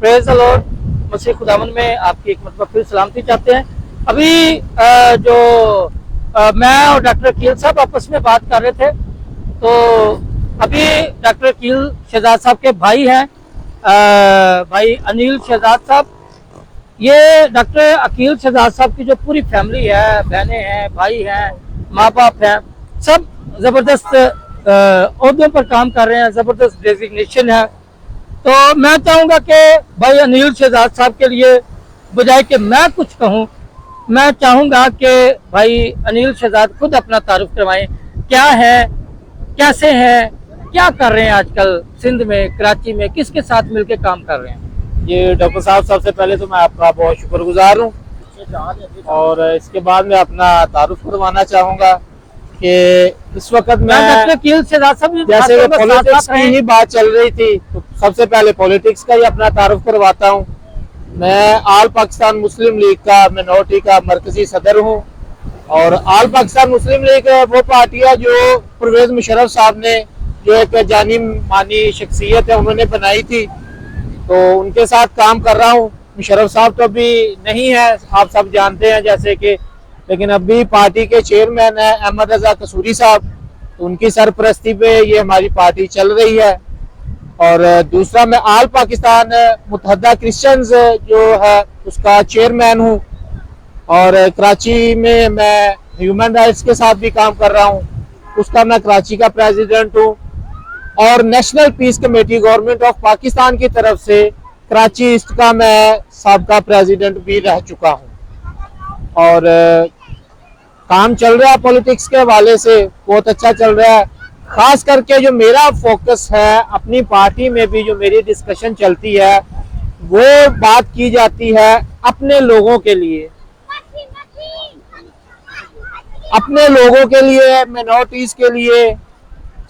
Praise the Lord. मसीह खुदावन में आपकी एक मतलब फिर सलामती चाहते हैं। अभी मैं और डॉक्टर अकील साहब आपस में बात कर रहे थे, तो अभी डॉक्टर अकील शहजाद साहब के भाई हैं, भाई अनिल शहजाद साहब। ये डॉक्टर अकील शहजाद साहब की जो पूरी फैमिली है, बहनें हैं, भाई हैं, माँ बाप हैं, सब ज़बरदस्त ओहदों पर काम कर रहे हैं, ज़बरदस्त डेजिग्नेशन है। तो मैं चाहूँगा कि भाई अनिल शहजाद साहब के लिए बजाय कि मैं कुछ कहूँ, मैं चाहूँगा कि भाई अनिल शहजाद खुद अपना तारुफ करवाएं। क्या है, कैसे हैं, क्या कर रहे हैं आजकल सिंध में, कराची में, किसके साथ मिलकर काम कर रहे हैं? ये डॉक्टर साहब, सबसे पहले तो मैं आपका बहुत शुक्रगुजार हूँ और इसके बाद मैं अपना तारुफ करवाना चाहूँगा कि इस वक्त मैं डॉक्टर अकील शहजाद साहब जैसे पॉलिटिक्स की ही बात चल रही थी, तो सबसे पहले पॉलिटिक्स का ही अपना तारुफ करवाता हूँ। मैं आल पाकिस्तान मुस्लिम लीग का मिनॉरिटी का मरकजी सदर हूँ और आल पाकिस्तान मुस्लिम लीग वो पार्टी है जो परवेज मुशर्रफ साहब ने, जो एक जानी मानी शख्सियत है, उन्होंने बनाई थी, तो उनके साथ काम कर रहा हूँ। मुशर्रफ साहब तो अभी नहीं है, आप सब जानते हैं जैसे कि, लेकिन अभी पार्टी के चेयरमैन है अहमद रजा कसूरी साहब, तो उनकी सरपरस्ती पे ये हमारी पार्टी चल रही है। और दूसरा, मैं आल पाकिस्तान मुत्तहदा क्रिश्चियंस जो है उसका चेयरमैन हूँ और कराची में मैं ह्यूमन राइट्स के साथ भी काम कर रहा हूँ, उसका मैं कराची का प्रेसिडेंट हूँ। और national peace committee government of Pakistan की तरफ से कराची ईस्ट का मैं साबका प्रेसिडेंट भी रह चुका हूँ। और काम चल रहा है पॉलिटिक्स के हवाले से, बहुत अच्छा चल रहा है। खास करके जो मेरा फोकस है, अपनी पार्टी में भी जो मेरी डिस्कशन चलती है, वो बात की जाती है अपने लोगों के लिए, अपने लोगों के लिए, मिनॉरिटीज के लिए।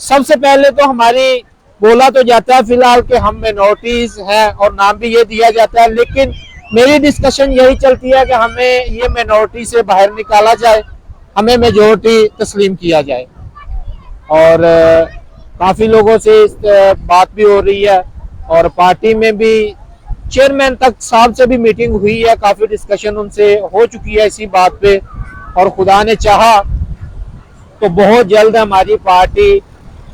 सबसे पहले तो हमारी बोला तो जाता है फिलहाल कि हम मिनॉरिटीज हैं और नाम भी ये दिया जाता है, लेकिन मेरी डिस्कशन यही चलती है कि हमें ये मिनॉरिटी से बाहर निकाला जाए, हमें मेजॉरिटी तस्लीम किया जाए। और काफ़ी लोगों से इस बात भी हो रही है और पार्टी में भी चेयरमैन तक साहब से भी मीटिंग हुई है, काफ़ी डिस्कशन उनसे हो चुकी है इसी बात पे। और खुदा ने चाहा तो बहुत जल्द हमारी पार्टी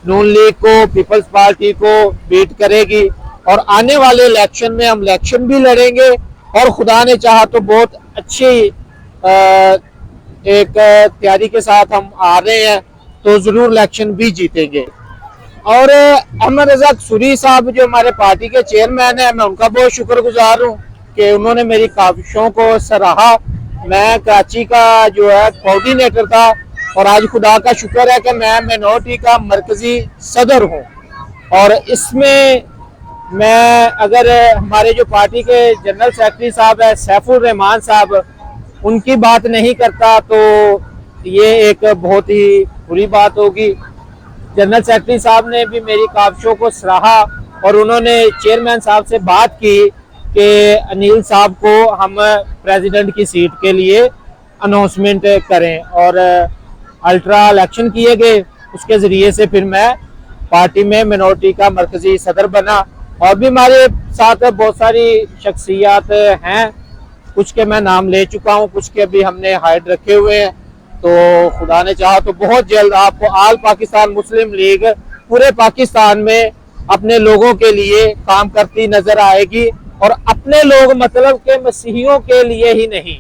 नून लीग को, पीपल्स पार्टी को बीट करेगी और आने वाले इलेक्शन में हम इलेक्शन भी लड़ेंगे और खुदा ने चाहा तो बहुत अच्छी एक तैयारी के साथ हम आ रहे हैं, तो ज़रूर इलेक्शन भी जीतेंगे। और अहमद रजा कसूरी साहब जो हमारे पार्टी के चेयरमैन हैं, मैं उनका बहुत शुक्रगुजार हूँ कि उन्होंने मेरी काविशों को सराहा। मैं कराची का जो है कोऑर्डिनेटर था और आज खुदा का शुक्र है कि मैं मिनॉरिटी का मरकजी सदर हूँ। और इसमें मैं, अगर हमारे जो पार्टी के जनरल सेक्रेटरी साहब है सैफुर रहमान साहब, उनकी बात नहीं करता तो ये एक बहुत ही बुरी बात होगी। जनरल सेक्रेटरी साहब ने भी मेरी काविशों को सराहा और उन्होंने चेयरमैन साहब से बात की कि अनिल साहब को हम प्रेसिडेंट की सीट के लिए अनाउंसमेंट करें और अल्ट्रा इलेक्शन किए गए। उसके ज़रिए से फिर मैं पार्टी में मिनॉरिटी का मरकजी सदर बना। और भी हमारे साथ बहुत सारी शख्सियात हैं, कुछ के मैं नाम ले चुका हूँ, कुछ के अभी हमने हाइड रखे हुए हैं। तो खुदा ने चाहा तो बहुत जल्द आपको आल पाकिस्तान मुस्लिम लीग पूरे पाकिस्तान में अपने लोगों के लिए काम करती नजर आएगी। और अपने लोग मतलब के मसीहियों के लिए ही नहीं,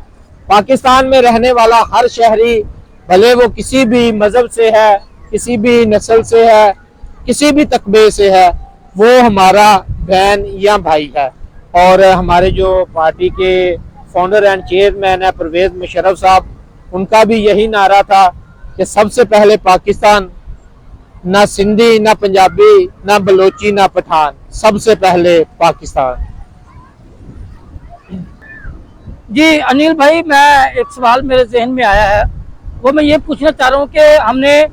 पाकिस्तान में रहने वाला हर शहरी, भले वो किसी भी मजहब से है, किसी भी नस्ल से है, किसी भी तकबे से है, वो हमारा बहन या भाई है। और हमारे जो पार्टी के फाउंडर एंड चेयरमैन है परवेज मुशर्रफ साहब, उनका भी यही नारा था कि सबसे पहले पाकिस्तान, ना सिंधी, ना पंजाबी, ना बलोची, ना पठान, सबसे पहले पाकिस्तान। जी अनिल भाई, मैं एक सवाल मेरे जहन में आया है, वो मैं ये पूछना चाह रहा हूँ कि हमने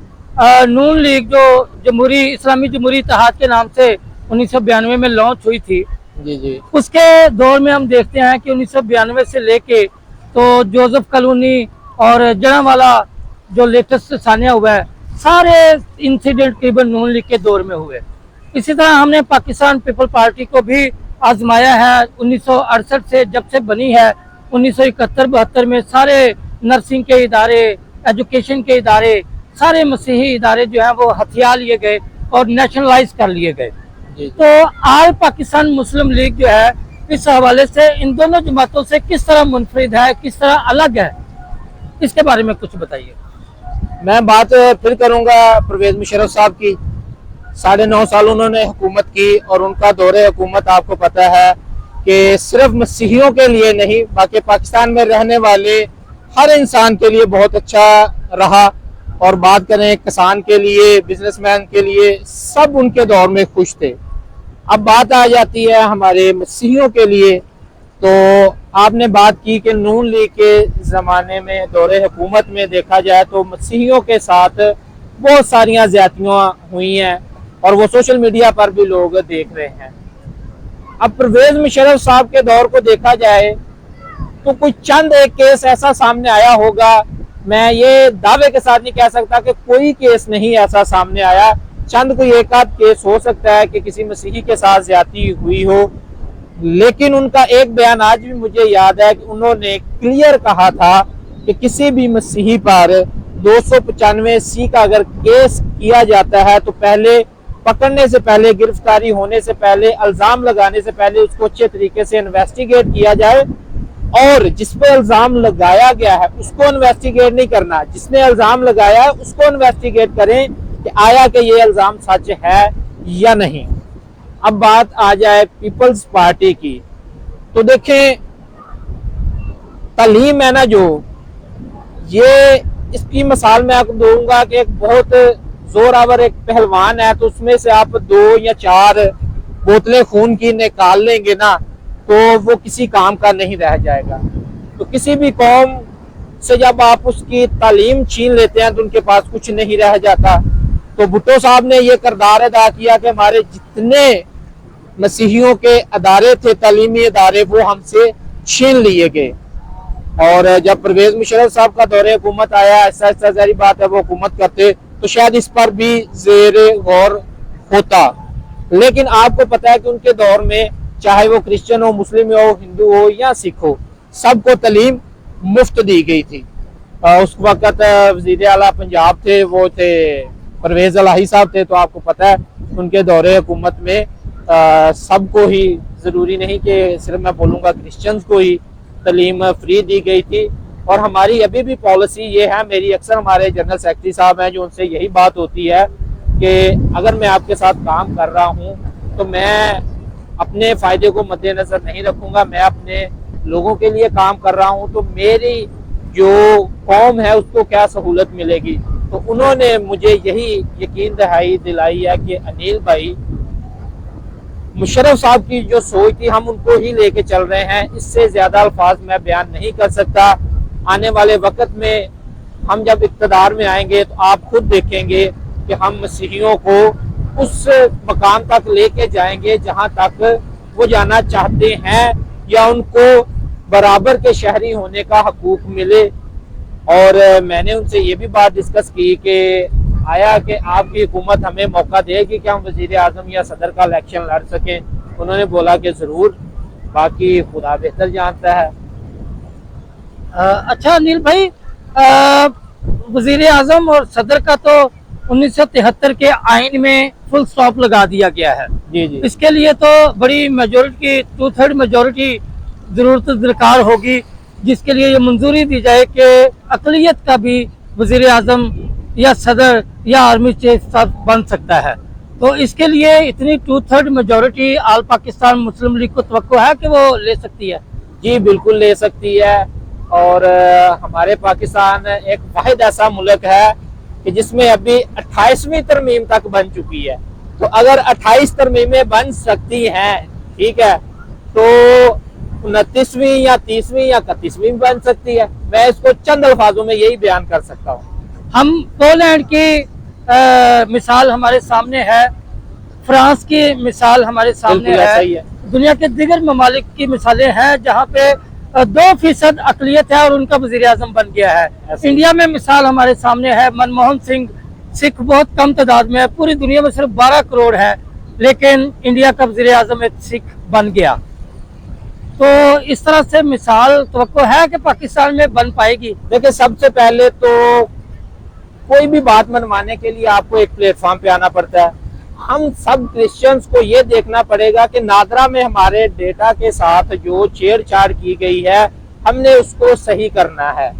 नून लीग जो जमहूरी इस्लामी जमहूरी इत्तेहाद के नाम से 1992 में लॉन्च हुई थी, जी, उसके दौर में हम देखते हैं कि 1992 से लेके तो जोसेफ कॉलोनी और जनावाला जो लेटेस्ट सानिया हुआ है, सारे इंसिडेंट करीबन नून लीग के दौर में हुए। इसी तरह हमने पाकिस्तान पीपल पार्टी को भी आजमाया है 1968 से, जब से बनी है 1971-72 में सारे नर्सिंग के इदारे, एजुकेशन के इदारे, सारे मसीही इदारे जो हैं वो हथिया लिए गए और नेशनलाइज कर लिए गए। तो आल पाकिस्तान मुस्लिम लीग जो है इस हवाले से इन दोनों जमातों से किस तरह मुनफरिद है, किस तरह अलग है, इसके बारे में कुछ बताइए। मैं बात फिर करूंगा परवेज मुशर्रफ साहब की। 9.5 साल उन्होंने हुकूमत की और उनका दौरे हुकूमत आपको पता है कि सिर्फ मसीहियों के लिए नहीं, बाकी पाकिस्तान में रहने वाले हर इंसान के लिए बहुत अच्छा रहा। और बात करें किसान के लिए, बिजनेसमैन के लिए, सब उनके दौर में खुश थे। अब बात आ जाती है हमारे मसीहियों के लिए, तो आपने बात की कि नून लीग के ज़माने में दौरे हुकूमत में देखा जाए तो मसीहियों के साथ बहुत सारियां ज्यादतियां हुई हैं और वो सोशल मीडिया पर भी लोग देख रहे हैं। अब परवेज मुशर्रफ साहब के दौर को देखा जाए तो कोई चंद एक केस ऐसा सामने आया होगा। मैं ये दावे के साथ नहीं कह सकता कि कोई केस नहीं ऐसा सामने आया, चंद कोई एक आध केस हो सकता है कि किसी मसीही के साथ ज्यादती हुई हो। लेकिन उनका एक बयान आज भी मुझे याद है कि उन्होंने क्लियर कहा था कि किसी भी मसीही पर 295C का अगर केस किया जाता है तो पहले पकड़ने से पहले, गिरफ्तारी होने से पहले, इल्जाम लगाने से पहले उसको अच्छे तरीके से इन्वेस्टिगेट किया जाए और जिस पे इल्जाम लगाया गया है उसको इन्वेस्टिगेट नहीं करना, जिसने इल्जाम लगाया है उसको इन्वेस्टिगेट करें कि आया कि ये इल्जाम सच है या नहीं। अब बात आ जाए पीपल्स पार्टी की, तो देखें तालीम है ना, जो ये इसकी मिसाल मैं आपको दूंगा कि एक बहुत जोरावर एक पहलवान है, तो उसमें से आप 2 या 4 बोतलें खून की निकाल लेंगे ना तो वो किसी काम का नहीं रह जाएगा। तो किसी भी कौम से जब आप उसकी तालीम छीन लेते हैं तो उनके पास कुछ नहीं रह जाता। तो भुट्टो साहब ने ये किरदार अदा किया कि हमारे जितने मसीहियों के अदारे थे, तालीमी अदारे, वो हमसे छीन लिए गए। और जब परवेज मुशर्रफ साहब का दौरे हुकूमत आया, ऐसा ऐसा जारी बात है वो हुकूमत करते तो शायद इस पर भी ज़ेरे गौर होता। लेकिन आपको पता है कि उनके दौर में चाहे वो क्रिश्चियन हो, मुस्लिम हो, हिंदू हो या सिख हो, सबको तालीम मुफ्त दी गई थी। उस वक्त वज़ीर आला पंजाब थे, वो थे परवेज इलाही साहब थे। तो आपको पता है उनके दौरे हुकूमत में सबको ही, ज़रूरी नहीं कि सिर्फ मैं बोलूँगा क्रिश्चियंस को ही तालीम फ्री दी गई थी। और हमारी अभी भी पॉलिसी ये है, मेरी अक्सर हमारे जनरल सेक्रेटरी साहब हैं जो उनसे यही बात होती है कि अगर मैं आपके साथ काम कर रहा हूँ तो मैं अपने फ़ायदे को मद्देनज़र नहीं रखूँगा, मैं अपने लोगों के लिए काम कर रहा हूँ तो मेरी जो कौम है उसको क्या सहूलत मिलेगी। तो उन्होंने मुझे यही यकीन दिलाई है कि अनिल भाई मुशर्रफ साहब की जो सोच थी हम उनको ही लेके चल रहे हैं। इससे ज्यादा अल्फाज मैं बयान नहीं कर सकता। आने वाले वक्त में हम जब इक़्तिदार में आएंगे तो आप खुद देखेंगे कि हम मसीहियों को उस मकाम तक लेके जाएंगे जहां तक वो जाना चाहते हैं, या उनको बराबर के शहरी होने का हकूक मिले। और मैंने उनसे ये भी बात डिस्कस की कि आया कि आपकी हुकूमत हमें मौका देगी कि हम वज़ीर आज़म या सदर का इलेक्शन लड़ सकें। उन्होंने बोला कि ज़रूर, बाकी खुदा बेहतर जानता है। अच्छा अनिल भाई, वज़ीर आज़म और सदर का तो 1973 के आइन में फुल स्टॉप लगा दिया गया है। जी जी। इसके लिए तो बड़ी मेजोरिटी, 2/3 मेजोरिटी जरूरत दरकार होगी, जिसके लिए ये मंजूरी दी जाए कि अक़लियत का भी वज़ीर आज़म या सदर या आर्मी चीफ बन सकता है। तो इसके लिए इतनी 2/3 मेजोरिटी आल पाकिस्तान मुस्लिम लीग को तवक्को है कि वो ले सकती है। जी बिल्कुल ले सकती है। और हमारे पाकिस्तान एक वाहिद ऐसा मुल्क है कि जिसमें अभी 28वीं तरमीम तक बन चुकी है। तो अगर 28 तरमीमें बन सकती हैं, ठीक है, तो 29वीं या 30वीं या 31वीं बन सकती है। मैं इसको चंद अल्फाजों में यही बयान कर सकता हूँ। हम पोलैंड की मिसाल हमारे सामने है, फ्रांस की मिसाल हमारे सामने है, दुनिया के दिगर ममालिक की मिसालें हैं जहाँ पे 2% अक़लियत है और उनका वज़ीर आज़म बन गया है। इंडिया में मिसाल हमारे सामने है, मनमोहन सिंह सिख बहुत कम तादाद में है, पूरी दुनिया में सिर्फ 12 करोड़ है, लेकिन इंडिया का वज़ीर आज़म एक सिख बन गया। तो इस तरह से मिसाल तो है कि पाकिस्तान में बन पाएगी? देखिए, सबसे पहले तो कोई भी बात मनवाने के लिए आपको एक प्लेटफॉर्म पे आना पड़ता है। हम सब क्रिश्चियंस को ये देखना पड़ेगा कि नादरा में हमारे डेटा के साथ जो छेड़छाड़ की गई है, हमने उसको सही करना है।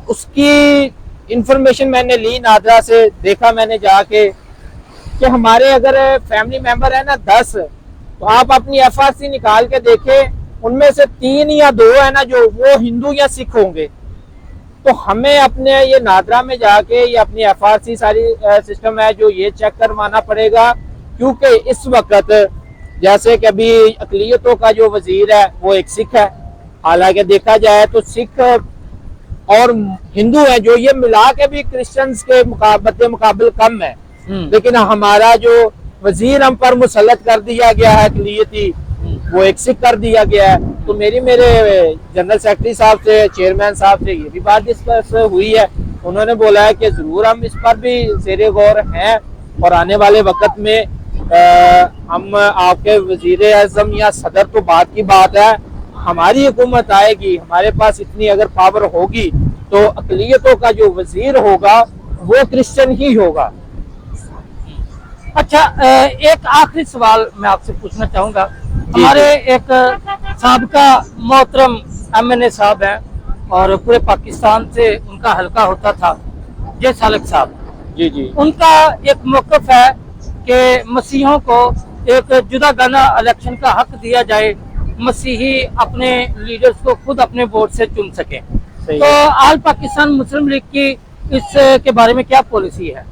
उसकी इंफॉर्मेशन मैंने ली नादरा से, देखा मैंने जाके कि हमारे अगर फैमिली मेंबर है ना 10, तो आप अपनी FRC निकाल के देखें, उनमें से 3 या 2 है ना जो वो हिंदू या सिख होंगे। तो हमें अपने ये नादरा में जाके ये अपनी FRC सारी सिस्टम है जो ये चेक करवाना पड़ेगा, क्योंकि इस वक्त जैसे कि अभी अकलियतों का जो वजीर है वो एक सिख है। हालांकि देखा जाए तो सिख और हिंदू है जो ये मिला के भी क्रिश्चियंस के मुकाबले कम है, लेकिन हमारा जो वजीर हम पर मुसल्लत कर दिया गया है अकलियती, वो एक सिख कर दिया गया है। तो मेरे जनरल सेक्रेटरी साहब से, चेयरमैन साहब से ये भी बात डिस्कस हुई है। उन्होंने बोला है कि जरूर हम इस पर भी ज़ेरे गौर हैं और आने वाले वक्त में हम आपके वजीर आज़म या सदर तो बात की बात है, हमारी हुकूमत आएगी, हमारे पास इतनी अगर पावर होगी तो अकलियतों का जो वजीर होगा वो क्रिश्चियन ही होगा। अच्छा, एक आखिरी सवाल मैं आपसे पूछना चाहूँगा। हमारे एक साबका मोहतरम MNA साहब हैं और पूरे पाकिस्तान से उनका हल्का होता था, जय सालक साहब। जी जी। उनका एक मौक़िफ़ है कि मसीहों को एक जुदागाना इलेक्शन का हक दिया जाए, मसीही अपने लीडर्स को खुद अपने वोट से चुन सकें। तो आल पाकिस्तान मुस्लिम लीग की इस के बारे में क्या पॉलिसी है?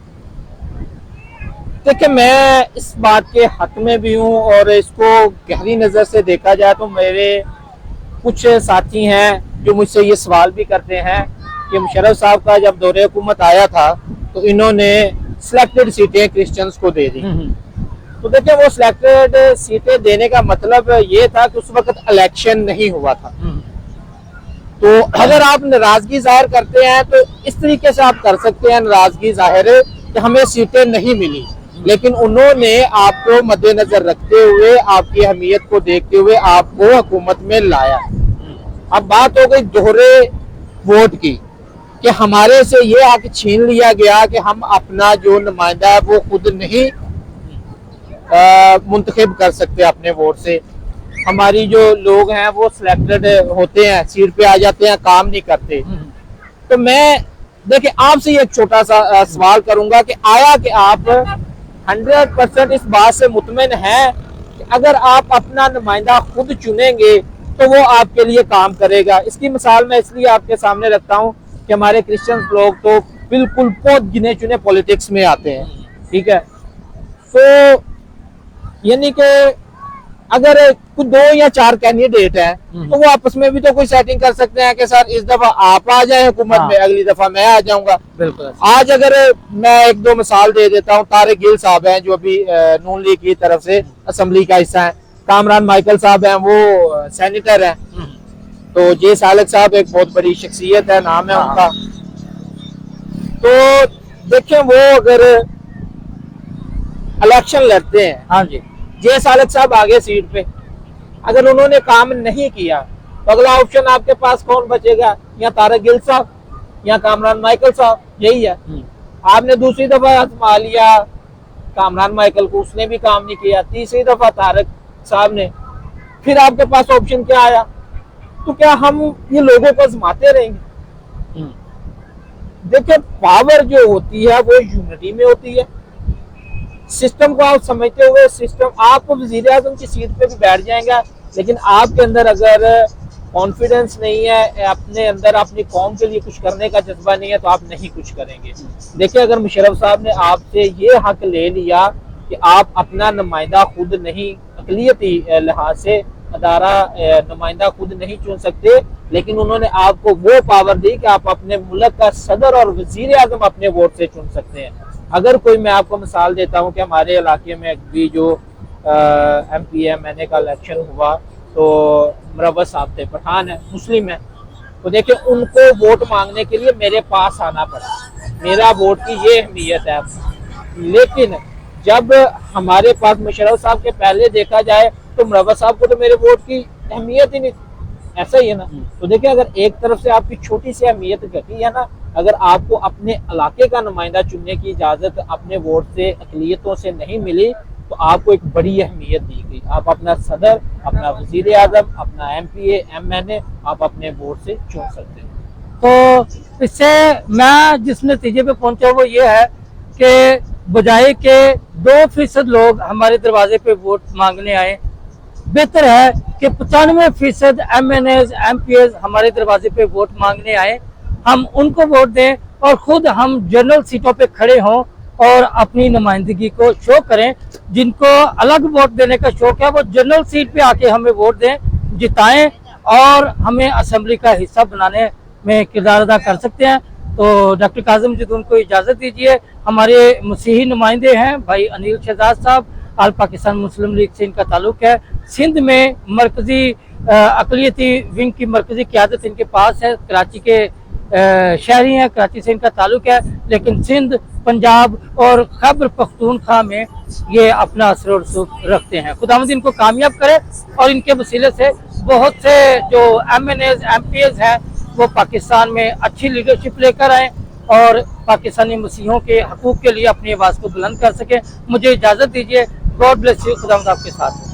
देखिए, मैं इस बात के हक में भी हूँ और इसको गहरी नज़र से देखा जाए तो मेरे कुछ साथी हैं जो मुझसे ये सवाल भी करते हैं कि मुशर्रफ साहब का जब दौरे हुकूमत आया था तो इन्होंने सिलेक्टेड सीटें क्रिश्चियंस को दे दी। तो देखिए, वो सिलेक्टेड सीटें देने का मतलब ये था कि उस वक्त इलेक्शन नहीं हुआ था। तो अगर आप नाराजगी जाहिर करते हैं तो इस तरीके से आप कर सकते हैं नाराजगी जाहिर कि हमें सीटें नहीं मिली, लेकिन उन्होंने आपको मद्देनजर रखते हुए, आपकी अहमियत को देखते हुए आपको हुकूमत में लाया। अब बात हो गई दोहरे वोट की कि हमारे से ये हक छीन लिया गया कि हम अपना जो नुमाइंदा है वो खुद नहीं मुंतखब कर सकते अपने वोट से। हमारी जो लोग हैं वो सिलेक्टेड होते हैं, सीट पे आ जाते हैं, काम नहीं करते। तो मैं देखिए आपसे एक छोटा सा सवाल करूंगा कि आया कि आप 100% इस बात से मुतमिन हैं कि अगर आप अपना नुमाइंदा खुद चुनेंगे तो वो आपके लिए काम करेगा? इसकी मिसाल मैं इसलिए आपके सामने रखता हूँ कि हमारे क्रिश्चियन लोग तो बिल्कुल बहुत गिने चुने पॉलिटिक्स में आते हैं, ठीक है। तो यानी कि अगर कुछ 2 या 4 कैंडिडेट हैं तो वो आपस में भी तो कोई सेटिंग कर सकते हैं कि सर इस दफा आप आ जाए हुकूमत में, अगली दफा मैं आ जाऊंगा। बिल्कुल। आज अगर मैं 1-2 मिसाल दे देता हूँ, तारिक गिल साहब हैं जो अभी नून लीग की तरफ से असम्बली का हिस्सा है, कामरान माइकल साहब हैं वो सेनेटर हैं, तो जे सालक साहब एक बहुत बड़ी शख्सियत है, नाम है उनका। तो देखें, वो अगर इलेक्शन लड़ते हैं, हाँ जी, जे सालक साहब आगे सीट पे, अगर उन्होंने काम नहीं किया तो अगला ऑप्शन आपके पास कौन बचेगा? या तारिक गिल साहब या कामरान माइकल साहब, यही है। आपने दूसरी दफा आजमा लिया कामरान माइकल को, उसने भी काम नहीं किया, तीसरी दफा तारिक साहब ने, फिर आपके पास ऑप्शन क्या आया? तो क्या हम ये लोगों को आजमाते रहेंगे? देखिए, पावर जो होती है वो यूनिटी में होती है। सिस्टम को आप समझते हुए, सिस्टम आप वजीर आजम की सीट पे भी बैठ जाएंगे, लेकिन आपके अंदर अगर कॉन्फिडेंस नहीं है, अपने अंदर अपनी कौम के लिए कुछ करने का जज्बा नहीं है, तो आप नहीं कुछ करेंगे। देखिए, अगर मुशर्रफ साहब ने आपसे ये हक ले लिया कि आप अपना नुमाइंदा खुद नहीं, अक़लियती लिहाज से अदारा नुमाइंदा खुद नहीं चुन सकते, लेकिन उन्होंने आपको वो पावर दी कि आप अपने मुल्क का सदर और वजीर आजम अपने वोट से चुन सकते हैं। अगर कोई, मैं आपको मिसाल देता हूँ कि हमारे इलाके में भी जो MP MNA का इलेक्शन हुआ तो मुरव्वत साहब थे, पठान है, मुस्लिम है, तो देखिए उनको वोट मांगने के लिए मेरे पास आना पड़ा। मेरा वोट की ये अहमियत है, लेकिन जब हमारे पास मुशर्रफ साहब के पहले देखा जाए तो मुरव्वत साहब को तो मेरे वोट की अहमियत ही नहीं, ऐसा ही है ना। तो देखिए अगर एक तरफ से आपकी छोटी सी अहमियत घटी है ना, अगर आपको अपने इलाके का नुमाइंदा चुनने की इजाजत अपने वोट से अकलियतों से नहीं मिली तो आपको एक बड़ी अहमियत दी गई। आप अपना सदर, अपना वजीर आजम, अपना MPA MNA आप अपने वोट से चुन सकते हैं। तो इससे मैं जिस नतीजे पे पहुंचा वो ये है कि बजाय के 2% लोग हमारे दरवाजे पे वोट मांगने आए, बेहतर है कि 95% MNAs MPAs हमारे दरवाजे पे वोट मांगने आए, हम उनको वोट दें और खुद हम जनरल सीटों पे खड़े हों और अपनी नुमाइंदगी को शो करें। जिनको अलग वोट देने का शौक है वो जनरल सीट पे आके हमें वोट दें, जिताएं और हमें असेंबली का हिस्सा बनाने में किरदार अदा कर सकते हैं। तो डॉक्टर काज़िम जदून को इजाज़त दीजिए। हमारे मसीही नुमाइंदे हैं भाई अनिल शहजाद साहब, आल पाकिस्तान मुस्लिम लीग से इनका ताल्लुक है। सिंध में मरकजी अकलियती विंग की मरकजी क़यादत इनके पास है, कराची के शहरी हैं, कराची से इनका ताल्लुक है, लेकिन सिंध, पंजाब और खैबर पख्तूनख्वा में ये अपना असर और रसूख रखते हैं। खुदावंद इनको कामयाब करे और इनके वसीले से बहुत से जो MNAs MPAs हैं वो पाकिस्तान में अच्छी लीडरशिप लेकर आए और पाकिस्तानी मसीहों के हकूक़ के लिए अपनी आवाज़ को बुलंद कर सके। मुझे इजाज़त दीजिए। God bless you. खुदावंद आपके साथ।